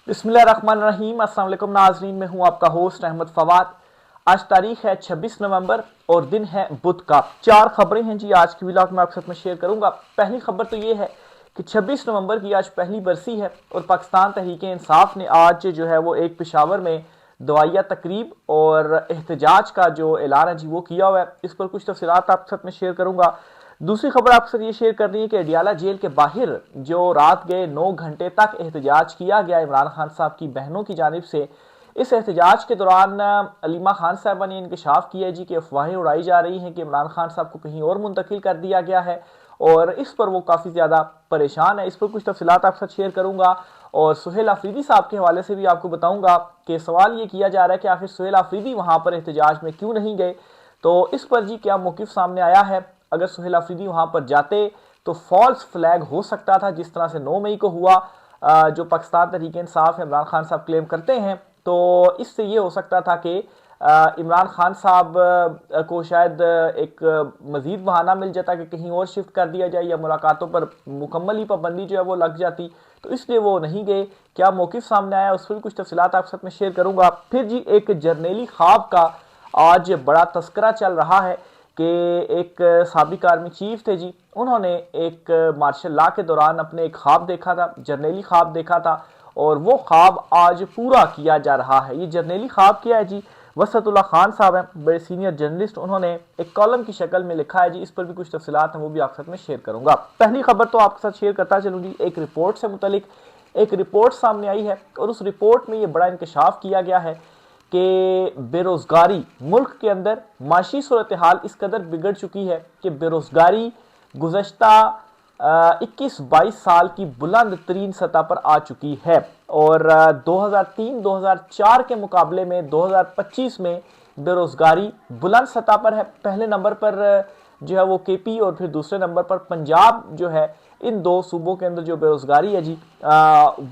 बिस्मिल्लाहिर्रहमानिर्रहीम। अस्सलाम वालेकुम नाज़रीन, मैं हूं आपका होस्ट अहमद फवाद। आज तारीख है 26 नवंबर और दिन है बुध का। 4 खबरें हैं जी आज की व्लॉग में आपके साथ में शेयर करूंगा। पहली खबर तो ये है कि 26 नवंबर की आज पहली बरसी है और पाकिस्तान तहरीक इंसाफ ने आज जो है वो एक पेशावर में दवाइया तकरीब और एहतजाज का जो ऐलान है जी वो किया हुआ है। इस पर कुछ तफसीलात आपके साथ में शेयर करूंगा। दूसरी खबर आपसे ये शेयर करनी है कि अडियाला जेल के बाहर जो रात गए 9 घंटे तक एहतजाज किया गया इमरान खान साहब की बहनों की जानिब से। इस एहतजाज के दौरान अलीमा खान साहबा ने इंकशाफ किया जी कि अफवाहें उड़ाई जा रही हैं कि इमरान खान साहब को कहीं और मुंतकिल कर दिया गया है और इस पर वो काफ़ी ज़्यादा परेशान है। इस पर कुछ तफसीलात आपके साथ शेयर करूंगा और सुहेल आफरीदी साहब के हवाले से भी आपको बताऊंगा कि सवाल ये किया जा रहा है कि आखिर सुहेल आफरीदी वहां पर एहतजाज में क्यों नहीं गए। तो इस पर जी क्या मौकिफ सामने आया है। अगर सुहेल आफरीदी वहां पर जाते तो फॉल्स फ्लैग हो सकता था, जिस तरह से 9 मई को हुआ। जो पाकिस्तान तहरीक इंसाफ इमरान खान साहब क्लेम करते हैं, तो इससे ये हो सकता था कि इमरान खान साहब को शायद एक मजीद बहाना मिल जाता कि कहीं और शिफ्ट कर दिया जाए या मुलाकातों पर मुकम्मल ही पाबंदी जो है वो लग जाती। तो इसलिए वो नहीं गए। क्या मौकिफ सामने आया उस पर भी कुछ तफसीलात आपके साथ में शेयर करूंगा। फिर जी एक जर्नेली ख्वाब का आज बड़ा तस्करा चल रहा है कि एक साबिक आर्मी चीफ थे जी, उन्होंने एक मार्शल लॉ के दौरान अपने एक ख्वाब देखा था, जर्नेली ख्वाब देखा था और वो ख्वाब आज पूरा किया जा रहा है। ये जर्नेली ख्वाब क्या है जी, वसतुल्ला खान साहब हैं, बड़े सीनियर जर्नलिस्ट, उन्होंने एक कॉलम की शक्ल में लिखा है जी। इस पर भी कुछ तफसीलात हैं, वो भी आपके साथ में शेयर करूंगा। पहली खबर तो आपके साथ शेयर करता चलूँ जी, एक रिपोर्ट से मुतलिक एक रिपोर्ट सामने आई है और उस रिपोर्ट में ये बड़ा इंकशाफ किया गया है कि बेरोजगारी मुल्क के अंदर माशी सूरत हाल इस कदर बिगड़ चुकी है कि बेरोजगारी गुज़श्ता 21-22 साल की बुलंद तरीन सतह पर आ चुकी है और 2003-2004 के मुकाबले में 2025 में बेरोजगारी बुलंद सतह पर है। पहले नंबर पर जो है वो केपी और फिर दूसरे नंबर पर पंजाब जो है। इन दो सूबों के अंदर जो बेरोजगारी है जी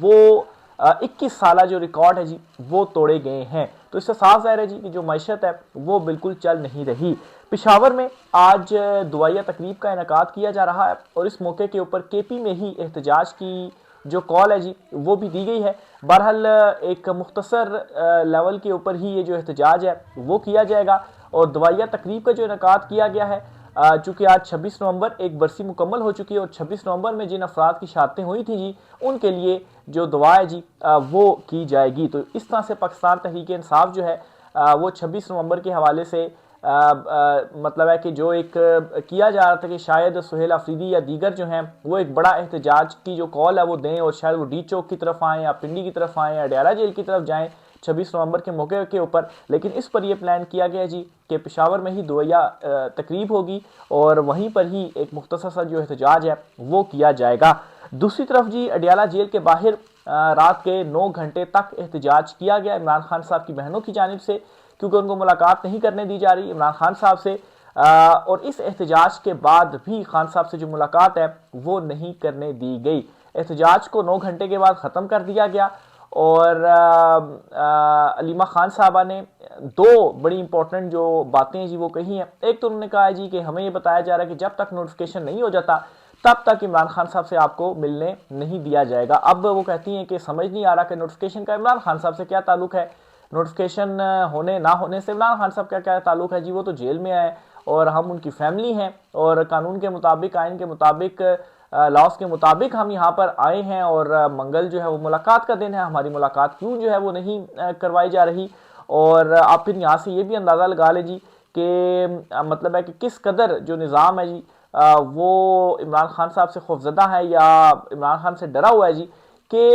वो 21 साल जो रिकॉर्ड है जी वो तोड़े गए हैं। तो इससे साफ जाहिर है जी कि जो मैशत है वो बिल्कुल चल नहीं रही। पिशावर में आज दुआया तकरीब का इनकाद किया जा रहा है और इस मौके के ऊपर केपी में ही एहतजाज की जो कॉल है जी वो भी दी गई है। बहरहाल एक मुख्तसर लेवल के ऊपर ही ये जो एहतजाज है वो किया जाएगा और दुआया तकरीब का जो इनकाद किया गया है, चूंकि आज 26 नवंबर एक बरसी मुकम्मल हो चुकी है और 26 नवंबर में जिन अफराद की शहादतें हुई थी जी उनके लिए जो दुआ है जी वो की जाएगी। तो इस तरह से पाकिस्तान तहरीक इंसाफ जो है वो 26 नवंबर के हवाले से मतलब है कि जो एक किया जा रहा था कि शायद सुहेल आफरीदी या दीगर जो हैं वो एक बड़ा एहतजाज की जो कॉल है वो दें और शायद वो डी चौक की तरफ आएँ या पिंडी की तरफ आएँ या अडियाला जेल की तरफ जाएँ 26 नवंबर के मौके के ऊपर। लेकिन इस पर यह प्लान किया गया जी कि पेशावर में ही दुआया तकरीब होगी और वहीं पर ही एक मुख्तसर सा जो एहतजाज है वो किया जाएगा। दूसरी तरफ जी अडियाला जेल के बाहर रात के 9 घंटे तक एहतजाज किया गया इमरान खान साहब की बहनों की जानिब से, क्योंकि उनको मुलाकात नहीं करने दी जा रही इमरान खान साहब से। और इस एहतजाज के बाद भी खान साहब से जो मुलाकात है वो नहीं करने दी गई। एहतजाज को 9 घंटे के बाद ख़त्म कर दिया गया और अलीमा खान साहबा ने दो बड़ी इंपॉर्टेंट जो बातें हैं जी वो कही हैं। एक तो उन्होंने कहा है जी कि हमें ये बताया जा रहा है कि जब तक नोटिफिकेशन नहीं हो जाता तब तक इमरान खान साहब से आपको मिलने नहीं दिया जाएगा। अब वो कहती हैं कि समझ नहीं आ रहा कि नोटिफिकेशन का इमरान खान साहब से क्या ताल्लुक है, नोटिफिकेशन होने ना होने से इमरान खान साहब का क्या ताल्लुक है जी, वो तो जेल में आए और हम उनकी फैमिली हैं और कानून के मुताबिक आइन के मुताबिक लॉस के मुताबिक हम यहाँ पर आए हैं और मंगल जो है वो मुलाकात का दिन है, हमारी मुलाकात क्यों जो है वो नहीं करवाई जा रही। और आप फिर यहाँ से ये भी अंदाज़ा लगा ले जी कि मतलब है कि किस कदर जो निज़ाम है जी वो इमरान खान साहब से खौफजदा है या इमरान खान से डरा हुआ है जी कि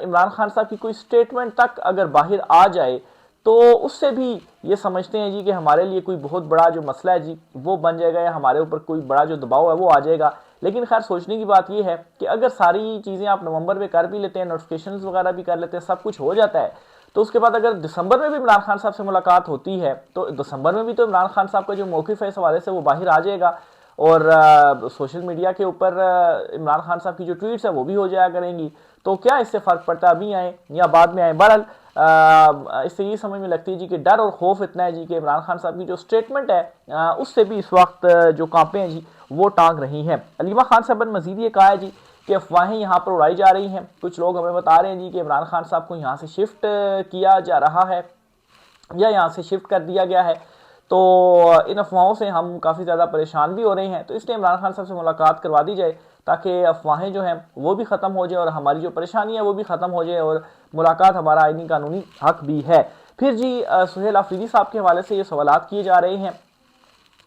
इमरान खान साहब की कोई स्टेटमेंट तक अगर बाहर आ जाए तो उससे भी ये समझते हैं जी कि हमारे लिए कोई बहुत बड़ा जो मसला है जी वो बन जाएगा या हमारे ऊपर कोई बड़ा जो दबाव है वो आ जाएगा। लेकिन खैर सोचने की बात यह है कि अगर सारी चीज़ें आप नवंबर में कर भी लेते हैं, नोटिफिकेशन वगैरह भी कर लेते हैं, सब कुछ हो जाता है, तो उसके बाद अगर दिसंबर में भी इमरान खान साहब से मुलाकात होती है तो दिसंबर में भी तो इमरान खान साहब का जो मौक़िफ़ है इस हवाले से वो बाहर आ जाएगा और सोशल मीडिया के ऊपर इमरान खान साहब की जो ट्वीट्स है वो भी हो जाया करेंगी। तो क्या इससे फ़र्क पड़ता है, अभी आए या बाद में आए। बहरहाल इससे ये समझ में लगती है जी कि डर और खौफ इतना है जी कि इमरान खान साहब की जो स्टेटमेंट है उससे भी इस वक्त जो कांपे हैं जी वो टांग रही हैं। अलीमा खान साहब ने मजीद ये कहा है जी कि अफवाहें यहाँ पर उड़ाई जा रही हैं। कुछ लोग हमें बता रहे हैं जी कि इमरान खान साहब को यहाँ से शिफ्ट किया जा रहा है या यहाँ से शिफ्ट कर दिया गया है। तो इन अफवाहों से हम काफ़ी ज़्यादा परेशान भी हो रहे हैं, तो इसलिए इमरान खान साहब से मुलाकात करवा दी जाए ताकि अफवाहें जो हैं वो भी ख़त्म हो जाए और हमारी जो परेशानी है वो भी ख़त्म हो जाए और मुलाकात हमारा आईनी कानूनी हक भी है। फिर जी सुहेल आफरीदी साहब के हवाले से ये सवालात किए जा रहे हैं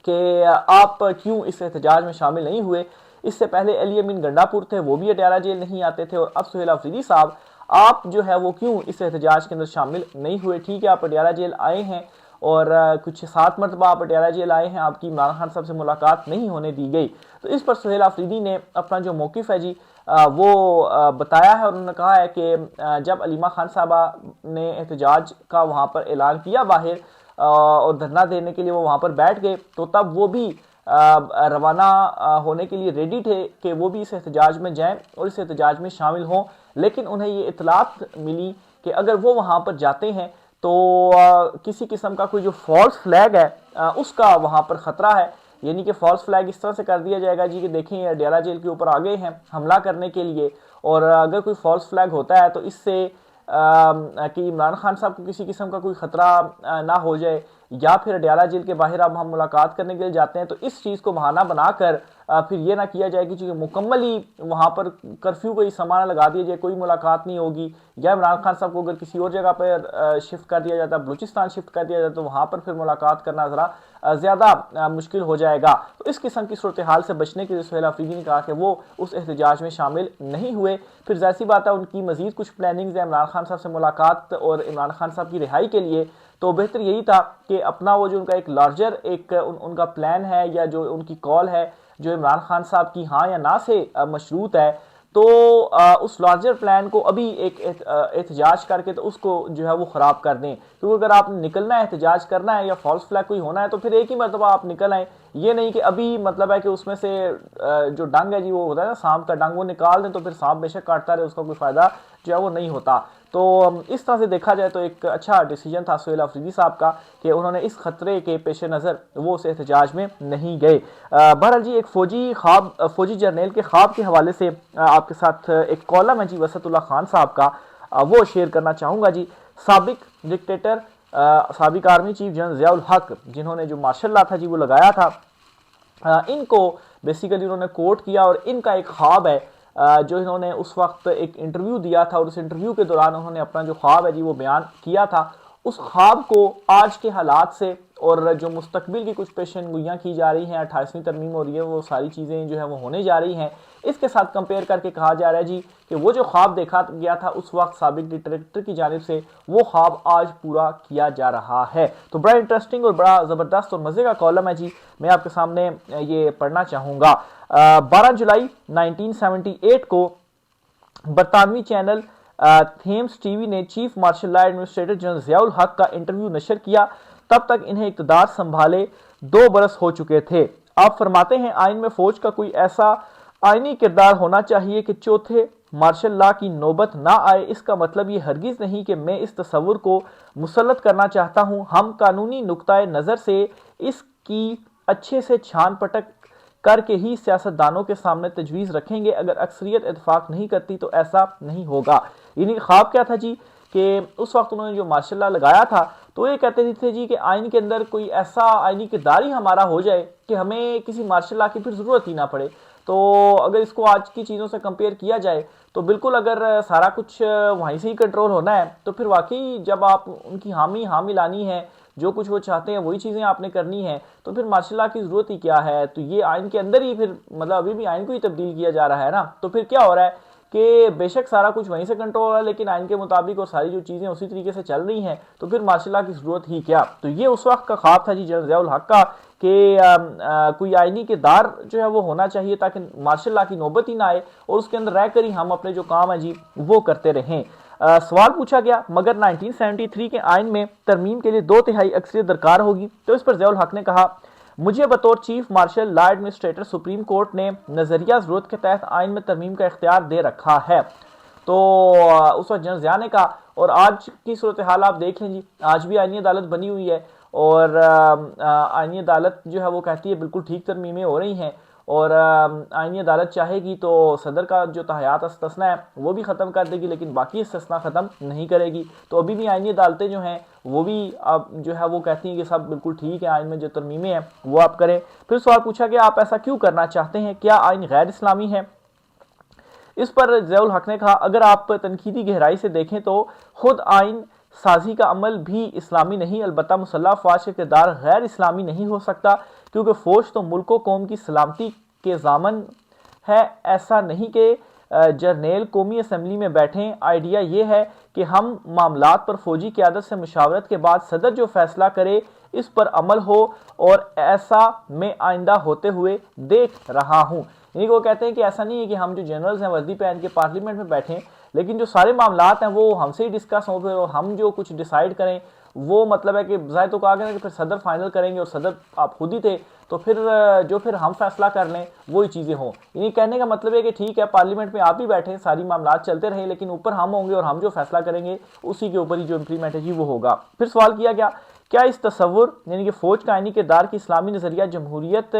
कि आप क्यों इस एहतजाज में शामिल नहीं हुए। इससे पहले अली अमीन गंडापुर थे, वो भी अडयाला जेल नहीं आते थे, और अब सुहेल आफरीदी साहब आप जो है वो क्यों इस एहतजाज के अंदर शामिल नहीं हुए। ठीक है, आप अडयाला जेल आए हैं और कुछ 7 मरतबा आप अडयाला जेल आए हैं, आपकी इमरान खान साहब से मुलाकात नहीं होने दी गई। तो इस पर सुहेल आफरीदी ने अपना जो मौक़िफ़ है जी वो बताया है। उन्होंने कहा है कि जब अलीमा खान साहबा ने एहतजाज का वहाँ पर ऐलान किया बाहर और धरना देने के लिए वो वहाँ पर बैठ गए, तो तब वो भी रवाना होने के लिए रेडी थे कि वो भी इस एहतजाज में जाएं और इस एहतजाज में शामिल हों। लेकिन उन्हें ये इतलात मिली कि अगर वो वहाँ पर जाते हैं तो किसी किस्म का कोई जो फॉल्स फ्लैग है उसका वहाँ पर ख़तरा है। यानी कि फॉल्स फ्लैग इस तरह से कर दिया जाएगा जी कि देखें ये अडयाला जेल के ऊपर आ गए हैं हमला करने के लिए, और अगर कोई फॉल्स फ्लैग होता है तो इससे कि इमरान खान साहब को किसी किस्म का कोई ख़तरा ना हो जाए, या फिर अडयाला जेल के बाहर अब हम मुलाकात करने के लिए जाते हैं तो इस चीज़ को बहाना बनाकर फिर ये ना किया जाए कि चूँकि मुकम्मल ही वहाँ पर कर्फ्यू को ही समाना लगा दिया जाए, कोई मुलाकात नहीं होगी, या इमरान खान साहब को अगर किसी और जगह पर शिफ्ट कर दिया जाता, बलूचिस्तान शिफ्ट कर दिया जाता, तो वहाँ पर फिर मुलाकात करना ज़रा ज़्यादा मुश्किल हो जाएगा। तो इस किस्म की सूरत हाल से बचने के लिए सुहेल आफरीदी ने कहा कि वो उस एहतजाज में शामिल नहीं हुए। फिर ज़ाहिर सी बात है उनकी मज़ीद कुछ प्लानिंग्स है इमरान खान साहब से मुलाकात और इमरान खान साहब की रिहाई के लिए, तो बेहतर यही था कि अपना वो जो उनका एक लार्जर एक उनका प्लान है या जो उनकी कॉल है जो इमरान खान साहब की हाँ या ना से मशरूत है, तो उस लार्जर प्लान को अभी एक एहतजाज करके तो उसको जो है वो ख़राब कर दें। क्योंकि अगर आपने निकलना है, एहतजाज करना है या फॉल्स फ्लैग कोई होना है तो फिर एक ही मरतबा आप निकल आए, ये नहीं कि अभी मतलब है कि उसमें से जो डंग है जी वो होता है ना सांप का डंग, वो निकाल दें तो फिर सांप बेशक काटता रहे, उसका कोई फ़ायदा जो है वो नहीं होता। तो इस तरह से देखा जाए तो एक अच्छा डिसीजन था सुहेल आफरीदी साहब का कि उन्होंने इस खतरे के पेश नज़र वो उस एहतजाज में नहीं गए। बहरहाल जी एक फौजी जर्नल के ख्वाब के हवाले से आपके साथ एक कॉलम है जी वसतुल्लाह खान साहब का, वो शेयर करना चाहूँगा जी। साबिक डिक्टेटर साबिक आर्मी चीफ जनरल ज़ियाउल हक जिन्होंने जो मार्शल लॉ था जी वो लगाया था, इनको बेसिकली उन्होंने कोट किया और इनका एक ख्वाब है जो इन्होंने उस वक्त एक इंटरव्यू दिया था और उस इंटरव्यू के दौरान उन्होंने अपना जो ख्वाब है जी वो बयान किया था। उस ख्वाब को आज के हालात से और जो मुस्तकबिल की कुछ पेशेनगोइयाँ की जा रही हैं, 28वीं तरमीम हो रही है, वो सारी चीज़ें जो है वो होने जा रही हैं, इसके साथ कंपेयर करके कहा जा रहा है जी कि वो जो ख्वाब देखा गया था उस वक्त साबिक डिक्टेटर की जानिब से, वो ख्वाब आज पूरा किया जा रहा है। तो बड़ा इंटरेस्टिंग और बड़ा ज़बरदस्त और मज़े का कॉलम है जी, मैं आपके सामने ये पढ़ना चाहूँगा। 12 जुलाई 1978 को बरतानवी चैनल थेम्स टीवी ने chief marshal law administrator general Ziaul हक का इंटरव्यू नशर किया। तब तक इन्हें इक़्तिदार संभाले 2 बरस हो चुके थे। आप फरमाते हैं आइन में फौज का कोई ऐसा आइनी किरदार होना चाहिए कि चौथे मार्शल लॉ की नौबत ना आए। इसका मतलब ये हरगिज़ नहीं कि मैं इस तस्वुर को मुसल्लत करना चाहता हूँ। हम कानूनी नुक्ताए नज़र से इसकी अच्छे से छान पटक करके ही सियासतदानों के सामने तजवीज़ रखेंगे। अगर अक्सरियत इत्तेफाक नहीं करती तो ऐसा नहीं होगा। यानी ख्वाब क्या था जी कि उस वक्त उन्होंने जो मार्शल लॉ लगाया था तो ये कहते थे जी कि आइन के अंदर कोई ऐसा आइनी किरदार ही हमारा हो जाए कि हमें किसी मार्शल लॉ की फिर ज़रूरत ही ना पड़े। तो अगर इसको आज की चीज़ों से कंपेयर किया जाए तो बिल्कुल अगर सारा कुछ वहीं से ही कंट्रोल होना है तो फिर वाकई जब आप उनकी हामी लानी है, जो कुछ वो चाहते हैं वही चीज़ें आपने करनी है, तो फिर मार्शल लॉ की ज़रूरत ही क्या है। तो ये आइन के अंदर ही फिर मतलब अभी भी आइन को ही तब्दील किया जा रहा है ना। तो फिर क्या हो रहा है कि बेशक सारा कुछ वहीं से कंट्रोल हो रहा है लेकिन आइन के मुताबिक और सारी जो चीज़ें उसी तरीके से चल रही हैं, तो फिर मार्शल लॉ की ज़रूरत ही क्या। तो ये उस वक्त का ख्वाब था जी जनरल ज़ियाउल हक का कि कोई आइनी किरदार जो है वो होना चाहिए ताकि मार्शल लॉ की नौबत ही ना आए और उसके अंदर रह कर ही हम अपने जो काम है जी वो करते रहें। सवाल पूछा गया मगर 1973 के आइन में तरमीम के लिए 2/3 अक्सरियत दरकार होगी। तो इस पर ज़ियाउल हक ने कहा मुझे बतौर chief marshal law administrator supreme court ने नज़रिया ज़रूरत के तहत आइन में तरमीम का इख्तियार दे रखा है। तो उस वक्त जनरल ज़िया ने कहा, और आज की सूरत हाल आप देख लें जी, आज भी आइनी अदालत बनी हुई है और आइनी अदालत जो है वो कहती है बिल्कुल ठीक तरमीमें हो रही हैं और आईनी अदालत चाहेगी तो सदर का जो तहयात इस्तिस्ना है वो भी ख़त्म कर देगी, लेकिन बाकी इस्तिस्ना ख़त्म नहीं करेगी। तो अभी भी आईनी अदालतें जो हैं वो भी अब जो है वो कहती हैं कि सब बिल्कुल ठीक है, आइन में जो तरमीमें हैं वो आप करें। फिर सवाल पूछा कि आप ऐसा क्यों करना चाहते हैं, क्या आइन गैर इस्लामी है? इस पर ज़ियाउल हक ने कहा, अगर आप तनकीदी गहराई से देखें तो खुद आइन साजी का अमल भी इस्लामी नहीं, अलबत्ता मुसल्लह अफवाज का किरदार गैर इस्लामी नहीं हो सकता, क्योंकि फ़ौज तो मुल्क कौम की सलामती के ज़ामन है। ऐसा नहीं कि जर्नेल कौमी असम्बली में बैठें। आइडिया ये है कि हम मामलात पर फौजी क़यादत से मुशावरत के बाद सदर जो फैसला करे इस पर अमल हो, और ऐसा मैं आइंदा होते हुए देख रहा हूँ। यानी वो कहते हैं कि ऐसा नहीं है कि हम जो जनरल्स हैं वर्दी पहन के पार्लियामेंट में बैठें, लेकिन जो सारे मामलात हैं वो हमसे ही डिस्कस हों, फिर हम जो कुछ डिसाइड करें वो मतलब है कि ज़ाहिर तो कहा गया कि फिर सदर फाइनल करेंगे, और सदर आप खुद ही थे, तो फिर जो फिर हम फैसला कर लें वही चीज़ें हों। यानी कहने का मतलब है कि ठीक है पार्लियामेंट में आप ही बैठे, सारी मामलात चलते रहे, लेकिन ऊपर हम होंगे और हम जो फैसला करेंगे उसी के ऊपर ही जो इम्प्लीमेंट है जी वो होगा। फिर सवाल किया गया, क्या इस तस्वुर यानी कि फ़ौज का आईनी किरदार की इस्लामी नज़रिया जमहूरियत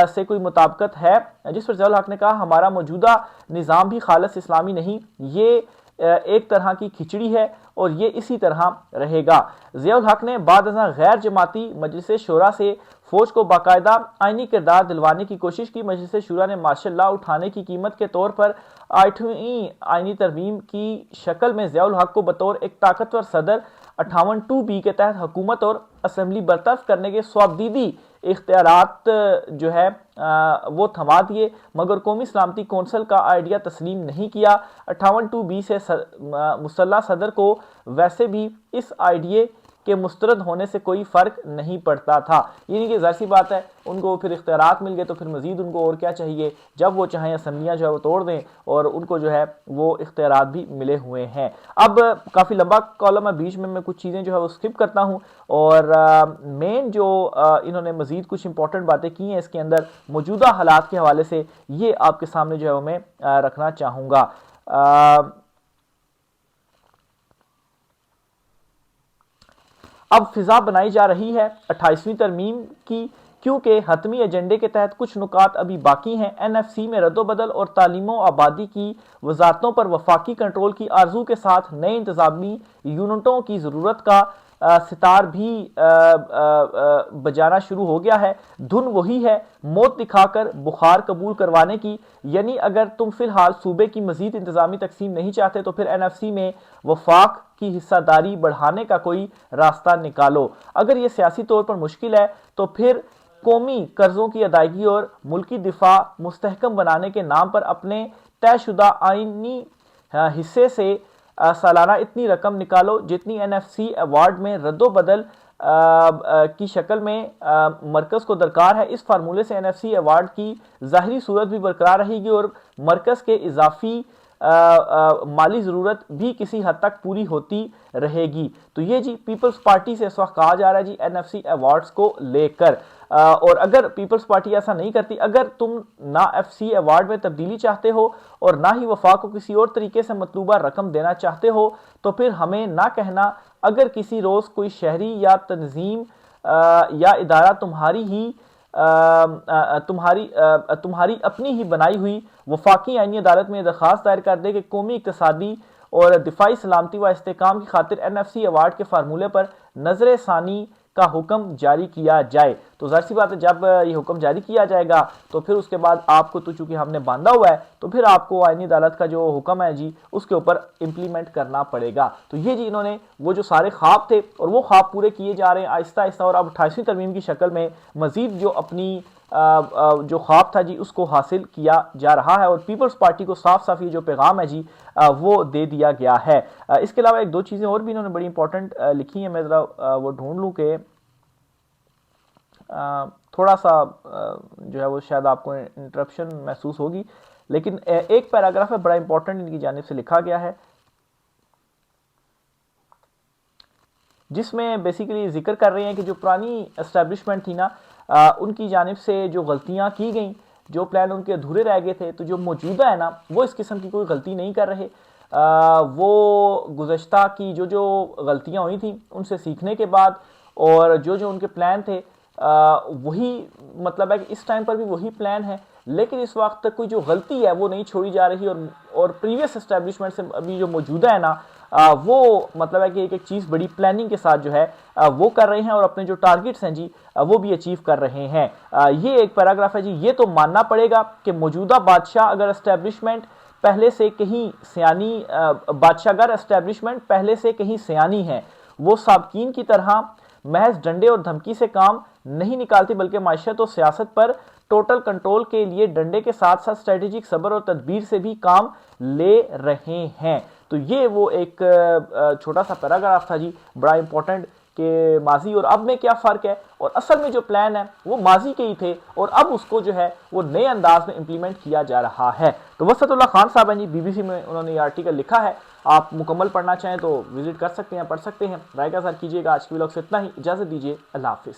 से कोई मुताबिकत है? जिस पर ज़ियाउल हक ने कहा, हमारा मौजूदा निज़ाम भी खालिस इस्लामी नहीं, ये एक तरह की खिचड़ी है और ये इसी तरह रहेगा। ज़ियाउल हक ने बाद गैर जमाती मजलिस शूरा से फ़ौज को बाकायदा आईनी किरदार दिलवाने की कोशिश की। मजलिस शूरा ने मार्शल लॉ उठाने की कीमत के तौर पर 8वीं आईनी तरमीम की शक्ल में ज़ियाउल हक को बतौर एक ताकतवर सदर 58(2)B के तहत हुकूमत और असम्बली बर्तरफ करने के स्वाबदीदी इख्तियारात जो है वो थमा दिए, मगर कौमी सलामती कौंसल का आइडिया तस्लीम नहीं किया। 58(2)B से मुसल्लह सदर को वैसे भी इस आइडिये के मुस्तरद होने से कोई फ़र्क नहीं पड़ता था। यानी कि ज़ाहिर सी बात है उनको फिर इख्तियारात मिल गए, तो फिर मज़ीद उनको और क्या चाहिए, जब वो चाहें असम्बलियाँ जो है वो तोड़ दें, और उनको जो है वो इख्तियारात भी मिले हुए हैं। अब काफ़ी लंबा कॉलम है, बीच में मैं कुछ चीज़ें जो है वो स्किप करता हूँ, और मेन जो इन्होंने मज़ीद कुछ इंपॉर्टेंट बातें की हैं इसके अंदर मौजूदा हालात के हवाले से, ये आपके सामने जो है वो मैं रखना चाहूँगा। अब फिजा बनाई जा रही है 28वीं तरमीम की, क्योंकि हतमी एजेंडे के तहत कुछ नुकात अभी बाकी हैं। NFC में रद्दोबदल और तालीमो आबादी की वजारतों पर वफाकी कंट्रोल की आरजू के साथ नए इंतजामी यूनिटों की ज़रूरत का सितार भी बजाना शुरू हो गया है। धुन वही है, मौत दिखाकर बुखार कबूल करवाने की। यानी अगर तुम फिलहाल सूबे की मजीद इंतजामी तकसीम नहीं चाहते तो फिर NFC में वफाक की हिस्सादारी बढ़ाने का कोई रास्ता निकालो। अगर ये सियासी तौर पर मुश्किल है तो फिर कौमी कर्जों की अदायगी और मुल्की दिफा मुस्तहकम बनाने के नाम पर अपने तयशुदा आईनी हिस्से से सालाना इतनी रकम निकालो जितनी NFC अवार्ड में रद्दोबदल की शक्ल में मरकज़ को दरकार है। इस फार्मूले से NFC अवार्ड की ज़ाहिरी सूरत भी बरकरार रहेगी और मरकज़ के इजाफी माली ज़रूरत भी किसी हद तक पूरी होती रहेगी। तो ये जी पीपल्स पार्टी से इस वक्त कहा जा रहा है जी NFC अवार्ड्स को लेकर, और अगर पीपल्स पार्टी ऐसा नहीं करती, अगर तुम ना FC अवार्ड में तब्दीली चाहते हो और ना ही वफाक को किसी और तरीके से मतलूबा रकम देना चाहते हो, तो फिर हमें ना कहना। अगर किसी रोज़ कोई शहरी या तंजीम या इदारा तुम्हारी अपनी ही बनाई हुई वफाकी आईनी अदालत में दरखास्त दायर कर दे कि कौमी इक़्तिसादी और दिफाई सलामती व इस्तेहकाम की खातिर NFC अवार्ड के फार्मूले पर नजर सानी का हुक्म जारी किया जाए, तो जाहिर सी बात है जब ये हुक्म जारी किया जाएगा तो फिर उसके बाद आपको, तो चूंकि हमने बांधा हुआ है, तो फिर आपको आईनी अदालत का जो हुक्म है जी उसके ऊपर इम्प्लीमेंट करना पड़ेगा। तो ये जी इन्होंने वो जो सारे ख्वाब थे और वो ख्वाब पूरे किए जा रहे हैं आहिस्ता आहिस्ता, और अब 28वीं तरमीम की शक्ल में मजीद जो अपनी जो ख्वाब था जी उसको हासिल किया जा रहा है, और पीपल्स पार्टी को साफ साफ ये जो पैगाम है जी वो दे दिया गया है। इसके अलावा एक दो चीज़ें और भी इन्होंने बड़ी इंपॉर्टेंट लिखी हैं, मैं ज़रा वो ढूंढ लूँ कि थोड़ा सा जो है वो शायद आपको इंटरप्शन महसूस होगी, लेकिन एक पैराग्राफ है बड़ा इंपॉर्टेंट इनकी जानिब से लिखा गया है, जिसमें बेसिकली जिक्र कर रहे हैं कि जो पुरानी एस्टैब्लिशमेंट थी ना, उनकी जानिब से जो गलतियां की गई, जो प्लान उनके अधूरे रह गए थे, तो जो मौजूदा है ना वो इस किस्म की कोई गलती नहीं कर रहे। वो गुज़श्ता की जो गलतियां हुई थी उनसे सीखने के बाद, और जो उनके प्लान थे वही मतलब है कि इस टाइम पर भी वही प्लान है, लेकिन इस वक्त तक कोई जो गलती है वो नहीं छोड़ी जा रही, और प्रीवियस एस्टेब्लिशमेंट से अभी जो मौजूदा है ना, वो मतलब है कि एक एक चीज़ बड़ी प्लानिंग के साथ जो है वो कर रहे हैं, और अपने जो टारगेट्स हैं जी वो भी अचीव कर रहे हैं। ये एक पैराग्राफ है जी। ये तो मानना पड़ेगा कि मौजूदा बादशाह अगर एस्टेब्लिशमेंट पहले से कहीं सियानी बादशाहगर एस्टेब्लिशमेंट पहले से कहीं सियानी है, वो साबकीन की तरह महज डंडे और धमकी से काम नहीं निकालती, बल्कि माशरत और सियासत पर टोटल कंट्रोल के लिए डंडे के साथ साथ स्ट्रेटेजिक सब्र और तदबीर से भी काम ले रहे हैं। तो ये वो एक छोटा सा पैराग्राफ था जी, बड़ा इंपॉर्टेंट, कि माजी और अब में क्या फ़र्क है, और असल में जो प्लान है वो माजी के ही थे, और अब उसको जो है वो नए अंदाज में इंप्लीमेंट किया जा रहा है। तो वसतुल्लाह खान साहब हैं जी, BBC में उन्होंने ये आर्टिकल लिखा है। आप मुकम्मल पढ़ना चाहें तो विजिट कर सकते हैं, पढ़ सकते हैं। राय का सर कीजिएगा। आज की व्लॉग से इतना ही, इजाज़त दीजिए, अल्लाह हाफिज़।